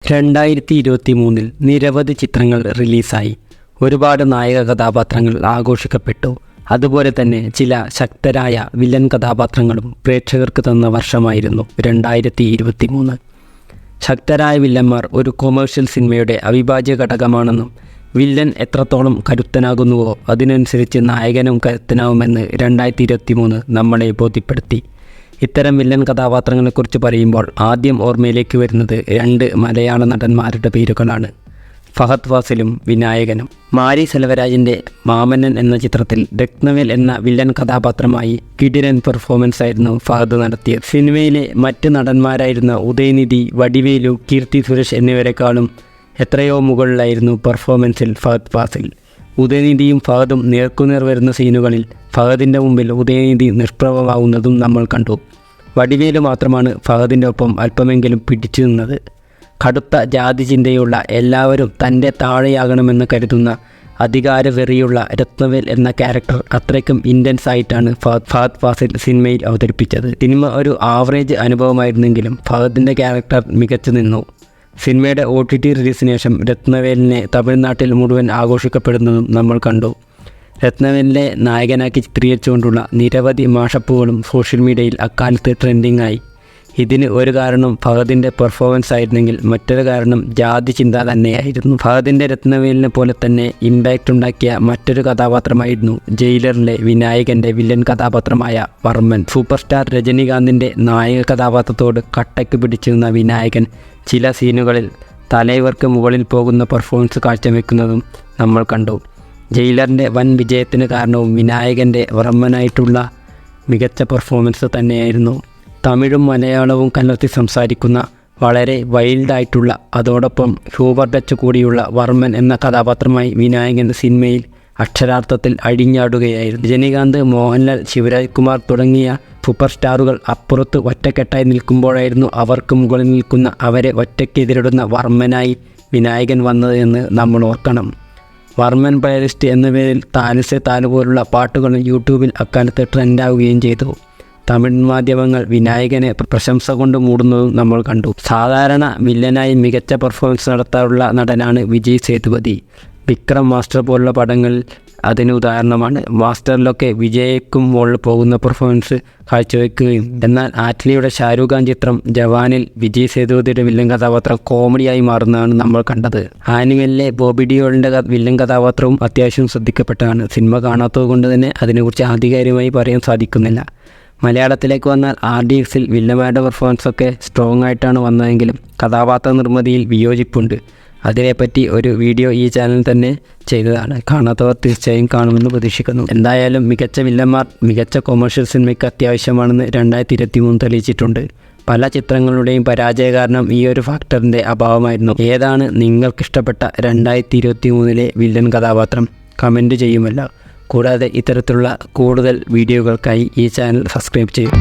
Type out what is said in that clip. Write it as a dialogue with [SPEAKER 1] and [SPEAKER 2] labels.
[SPEAKER 1] 2023 നിരവധി ചിത്രങ്ങൾ റിലീസായി. ഒരുപാട് നായക കഥാപാത്രങ്ങൾ ആഘോഷിക്കപ്പെട്ടു. അതുപോലെ തന്നെ ചില ശക്തരായ വില്ലൻ കഥാപാത്രങ്ങളും പ്രേക്ഷകർക്ക് തന്ന വർഷമായിരുന്നു 2023. ശക്തരായ വില്ലന്മാർ ഒരു കൊമേഴ്ഷ്യൽ സിനിമയുടെ അവിഭാജ്യ ഘടകമാണെന്നും വില്ലൻ എത്രത്തോളം കരുത്തനാകുന്നുവോ അതിനനുസരിച്ച് നായകനും കരുത്തനാവുമെന്ന് 2023 നമ്മളെ ബോധ്യപ്പെടുത്തി. ഇത്തരം വില്ലൻ കഥാപാത്രങ്ങളെക്കുറിച്ച് പറയുമ്പോൾ ആദ്യം ഓർമ്മയിലേക്ക് വരുന്നത് 2 മലയാള നടന്മാരുടെ പേരുകളാണ്, ഫഹദ് ഫാസിലും വിനായകനും. മാരി സെൽവരാജിൻ്റെ മാമന്നൻ എന്ന ചിത്രത്തിൽ രത്നവേൽ എന്ന വില്ലൻ കഥാപാത്രമായി കിടിലൻ പെർഫോമൻസ് ആയിരുന്നു ഫഹദ് നടത്തിയത്. സിനിമയിലെ മറ്റ് നടന്മാരായിരുന്ന ഉദയനിധി, വടിവേലു, കീർത്തി സുരേഷ് എന്നിവരെക്കാളും എത്രയോ മുകളിലായിരുന്നു പെർഫോമൻസിൽ ഫഹദ് ഫാസിൽ. ഉദയനിധിയും ഫഹദും നേർക്കുനേർ വരുന്ന സീനുകളിൽ ഫഹദിൻ്റെ മുമ്പിൽ ഉദയനിധി നിഷ്പ്രഭമാവുന്നതും നമ്മൾ കണ്ടു. വടിവേലു മാത്രമാണ് ഫഹദിൻ്റെ ഒപ്പം അല്പമെങ്കിലും പിടിച്ചു നിന്നത്. കടുത്ത ജാതി ചിന്തയുള്ള, എല്ലാവരും തൻ്റെ താഴെയാകണമെന്ന് കരുതുന്ന, അധികാരവെറിയുള്ള രത്നവേൽ എന്ന ക്യാരക്ടർ അത്രയ്ക്കും ഇൻറ്റൻസ് ആയിട്ടാണ് ഫഹദ് ഫാസിൽ സിനിമയിൽ അവതരിപ്പിച്ചത്. സിനിമ ഒരു ആവറേജ് അനുഭവമായിരുന്നെങ്കിലും ഫഹദിൻ്റെ ക്യാരക്ടർ മികച്ചു നിന്നു. സിനിമയുടെ OTT റിലീസിന് ശേഷം രത്നവേലിനെ തമിഴ്നാട്ടിൽ മുഴുവൻ ആഘോഷിക്കപ്പെടുന്നതും നമ്മൾ കണ്ടു. രത്നവേലിനെ നായകനാക്കി ചിത്രീകരിച്ചുകൊണ്ടുള്ള നിരവധി മാഷപ്പുകളും സോഷ്യൽ മീഡിയയിൽ അക്കാലത്ത് ട്രെൻഡിങ് ആയി. ഇതിന് ഒരു കാരണം ഫഹദിൻ്റെ പെർഫോമൻസ് ആയിരുന്നെങ്കിൽ മറ്റൊരു കാരണം ജാതി ചിന്ത തന്നെയായിരുന്നു. ഫഹദിൻ്റെ രത്നവേലിനെ പോലെ തന്നെ ഇമ്പാക്റ്റ് ഉണ്ടാക്കിയ മറ്റൊരു കഥാപാത്രമായിരുന്നു ജയിലറിലെ വിനായകൻ്റെ വില്ലൻ കഥാപാത്രമായ വർമ്മൻ. സൂപ്പർ സ്റ്റാർ രജനീകാന്തിൻ്റെ നായക കഥാപാത്രത്തോട് കട്ടയ്ക്ക് പിടിച്ചു നിന്ന വിനായകൻ ചില സീനുകളിൽ തലൈവർക്ക് മുകളിൽ പോകുന്ന പെർഫോമൻസ് കാഴ്ചവെക്കുന്നതും നമ്മൾ കണ്ടു. ജയിലറിൻ്റെ വൻ വിജയത്തിന് കാരണവും വിനായകൻ്റെ വർമ്മനായിട്ടുള്ള മികച്ച പെർഫോമൻസ് തന്നെയായിരുന്നു. തമിഴും മലയാളവും കലർത്തി സംസാരിക്കുന്ന, വളരെ വൈൽഡായിട്ടുള്ള, അതോടൊപ്പം ഹ്യൂമർ ടച്ച് കൂടിയുള്ള വർമ്മൻ എന്ന കഥാപാത്രമായി വിനായകൻ സിനിമയിൽ അക്ഷരാർത്ഥത്തിൽ അഴിഞ്ഞാടുകയായിരുന്നു. രജനീകാന്ത്, മോഹൻലാൽ, ശിവരാജ് കുമാർ തുടങ്ങിയ സൂപ്പർ സ്റ്റാറുകൾ അപ്പുറത്ത് ഒറ്റക്കെട്ടായി നിൽക്കുമ്പോഴായിരുന്നു അവർക്ക് മുകളിൽ നിൽക്കുന്ന അവരെ ഒറ്റയ്ക്കെതിരിടുന്ന വർമ്മനായി വിനായകൻ വന്നത് എന്ന് നമ്മൾ ഓർക്കണം. വർമ്മൻ പ്ലേലിസ്റ്റ് എന്ന പേരിൽ താനുസെ താനു പോലുള്ള പാട്ടുകൾ യൂട്യൂബിൽ അക്കാലത്ത് ട്രെൻഡാവുകയും ചെയ്തു. തമിഴ് മാധ്യമങ്ങൾ വിനായകനെ പ്രശംസ കൊണ്ട് മൂടുന്നതും നമ്മൾ കണ്ടു. സാധാരണ വില്ലനായി മികച്ച പെർഫോമൻസ് നടത്താറുള്ള നടനാണ് വിജയ് സേതുപതി. വിക്രം, മാസ്റ്റർ പോലുള്ള പടങ്ങളിൽ അതിന് ഉദാഹരണമാണ്. മാസ്റ്ററിലൊക്കെ വിജയ്ക്കും മുകളിൽ പോകുന്ന പെർഫോമൻസ് കാഴ്ചവെക്കുകയും, എന്നാൽ ആറ്റ്ലിയുടെ ഷാരൂഖ് ഖാൻ ചിത്രം ജവാനിൽ വിജയ് സേതുപതിയുടെ വില്ലൻ കഥാപാത്രം കോമഡിയായി മാറുന്നതാണ് നമ്മൾ കണ്ടത്. ആനിമലിലെ ബോബി ഡിയോളിൻ്റെ വില്ലൻ കഥാപാത്രവും അത്യാവശ്യം ശ്രദ്ധിക്കപ്പെട്ടതാണ്. സിനിമ കാണാത്തത് കൊണ്ട് തന്നെ അതിനെക്കുറിച്ച് ആധികാരികമായി പറയാൻ സാധിക്കുന്നില്ല. മലയാളത്തിലേക്ക് വന്നാൽ RDXൽ വില്ലന്മാരുടെ പെർഫോമൻസൊക്കെ സ്ട്രോങ് ആയിട്ടാണ് വന്നതെങ്കിലും കഥാപാത്ര നിർമ്മിതിയിൽ വിയോജിപ്പുണ്ട്. അതിനെപ്പറ്റി ഒരു വീഡിയോ ഈ ചാനൽ തന്നെ ചെയ്തതാണ്. കാണാത്തവർ തീർച്ചയായും കാണുമെന്ന് പ്രതീക്ഷിക്കുന്നു. എന്തായാലും മികച്ച വില്ലന്മാർ മികച്ച കൊമേഴ്ഷ്യൽ സിനിമയ്ക്ക് അത്യാവശ്യമാണെന്ന് 2023 തെളിയിച്ചിട്ടുണ്ട്. പല ചിത്രങ്ങളുടെയും പരാജയ കാരണം ഈ ഒരു ഫാക്ടറിൻ്റെ അഭാവമായിരുന്നു. ഏതാണ് നിങ്ങൾക്കിഷ്ടപ്പെട്ട 2023 വില്ലൻ കഥാപാത്രം? കമൻറ്റ് ചെയ്യുമല്ലോ. കൂടാതെ ഇത്തരത്തിലുള്ള കൂടുതൽ വീഡിയോകൾക്കായി ഈ ചാനൽ സബ്സ്ക്രൈബ് ചെയ്യും.